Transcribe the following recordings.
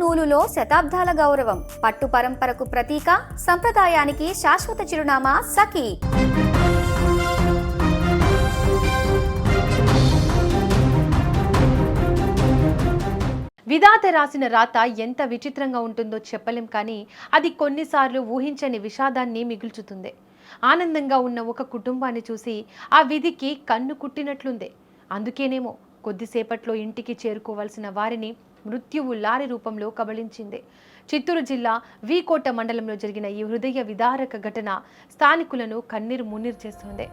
నూలులో శతాబ్దాల గౌరవం, పట్టు పరంపరకు ప్రతీక, సంప్రదాయానికి శాశ్వత చిరునామా సఖీ. విధాత రాసిన రాత ఎంత విచిత్రంగా ఉంటుందో చెప్పలేం, కానీ అది కొన్నిసార్లు ఊహించని విషాదాన్ని మిగుల్చుతుంది. ఆనందంగా ఉన్న ఒక కుటుంబాన్ని చూసి ఆ విధికి కన్ను కుట్టినట్లుంది. అందుకేనేమో కొద్దిసేపట్లో ఇంటికి చేరుకోవాల్సిన వారిని మృత్యువు లారీ రూపంలో కబళించింది. చిత్తూరు జిల్లా వీకోట మండలంలో జరిగిన ఈ హృదయ విదారక ఘటన స్థానికులను కన్నీరు మున్నీరు చేస్తోంది.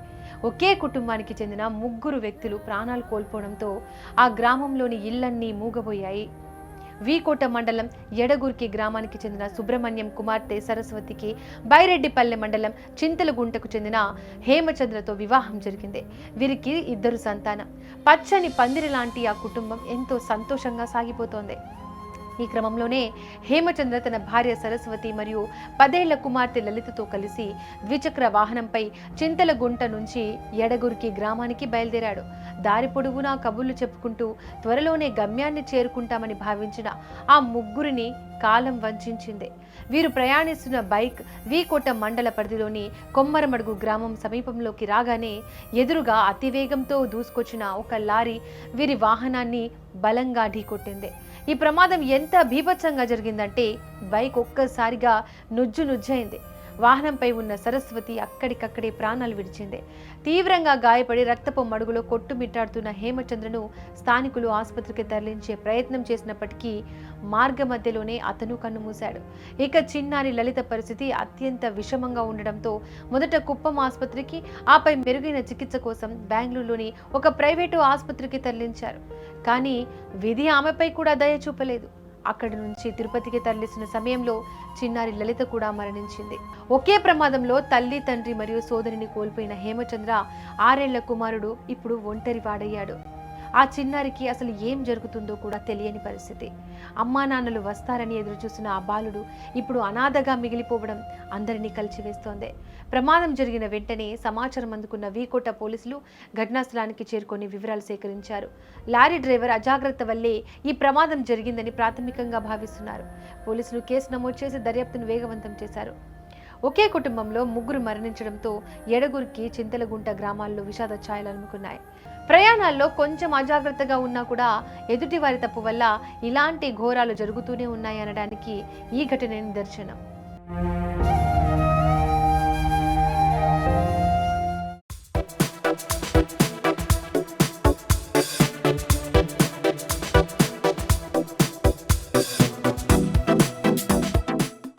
ఒకే కుటుంబానికి చెందిన 3 వ్యక్తులు ప్రాణాలు కోల్పోవడంతో ఆ గ్రామంలోని ఇళ్లన్నీ మూగబోయాయి. వీకోట మండలం ఎడగుర్కి గ్రామానికి చెందిన సుబ్రహ్మణ్యం కుమార్తె సరస్వతికి బైరెడ్డిపల్లె మండలం చింతలగుంటకు చెందిన హేమచంద్రతో వివాహం జరిగింది. వీరికి 2 సంతానం. పచ్చని పందిరి లాంటి ఆ కుటుంబం ఎంతో సంతోషంగా సాగిపోతోంది. ఈ క్రమంలోనే హేమచంద్ర తన భార్య సరస్వతి మరియు 10 ఏళ్ల కుమార్తె లలితతో కలిసి ద్విచక్ర వాహనంపై చింతలగుంట నుంచి ఎడగురికి గ్రామానికి బయలుదేరాడు. దారి పొడుగునా కబుర్లు చెప్పుకుంటూ త్వరలోనే గమ్యాన్ని చేరుకుంటామని భావించిన ఆ 3 కాలం వంచింది. వీరు ప్రయాణిస్తున్న బైక్ వీకోట మండల పరిధిలోని కొమ్మరమడుగు గ్రామం సమీపంలోకి రాగానే ఎదురుగా అతివేగంతో దూసుకొచ్చిన ఒక లారీ వీరి వాహనాన్ని బలంగా ఢీకొట్టింది. ఈ ప్రమాదం ఎంత బీభత్సంగా జరిగిందంటే బైక్ ఒక్కసారిగా నుజ్జైంది. వాహనంపై ఉన్న సరస్వతి అక్కడికక్కడే ప్రాణాలు విడిచింది. తీవ్రంగా గాయపడి రక్తపు మడుగులో కొట్టుమిట్టాడుతున్న హేమచంద్రను స్థానికులు ఆసుపత్రికి తరలించే ప్రయత్నం చేసినప్పటికీ మార్గ మధ్యలోనే అతను కన్నుమూశాడు. ఇక చిన్నారి లలిత పరిస్థితి అత్యంత విషమంగా ఉండడంతో మొదట కుప్పం ఆసుపత్రికి, ఆపై మెరుగైన చికిత్స కోసం బెంగళూరులోని ఒక ప్రైవేటు ఆసుపత్రికి తరలించారు. కానీ విధి ఆమెపై కూడా దయ చూపలేదు. అక్కడి నుంచి తిరుపతికి తరలిసిన సమయంలో చిన్నారి లలిత కూడా మరణించింది. ఒకే ప్రమాదంలో తల్లి, తండ్రి మరియు సోదరిని కోల్పోయిన హేమచంద్ర 6 ఏళ్ల కుమారుడు ఇప్పుడు ఒంటరి వాడయ్యాడు. ఆ చిన్నారికి అసలు ఏం జరుగుతుందో కూడా తెలియని పరిస్థితి. అమ్మా నాన్నలు వస్తారని ఎదురుచూసిన ఆ బాలుడు ఇప్పుడు అనాథగా మిగిలిపోవడం అందరినీ కలిచివేస్తోంది. ప్రమాదం జరిగిన వెంటనే సమాచారం అందుకున్న వీకోట పోలీసులు ఘటనా స్థలానికి చేరుకొని వివరాలు సేకరించారు. లారీ డ్రైవర్ అజాగ్రత్త వల్లే ఈ ప్రమాదం జరిగిందని ప్రాథమికంగా భావిస్తున్నారు. పోలీసులు కేసు నమోదు చేసి దర్యాప్తును వేగవంతం చేశారు. ఒకే కుటుంబంలో 3 మరణించడంతో ఎడగురికి, చింతలగుంట గ్రామాల్లో విషాద ఛాయలు అలుముకున్నాయి. ప్రయాణాల్లో కొంచెం అజాగ్రత్తగా ఉన్నా కూడా ఎదుటి వారి తప్పు వల్ల ఇలాంటి ఘోరాలు జరుగుతూనే ఉన్నాయనడానికి ఈ ఘటనే నిదర్శనం.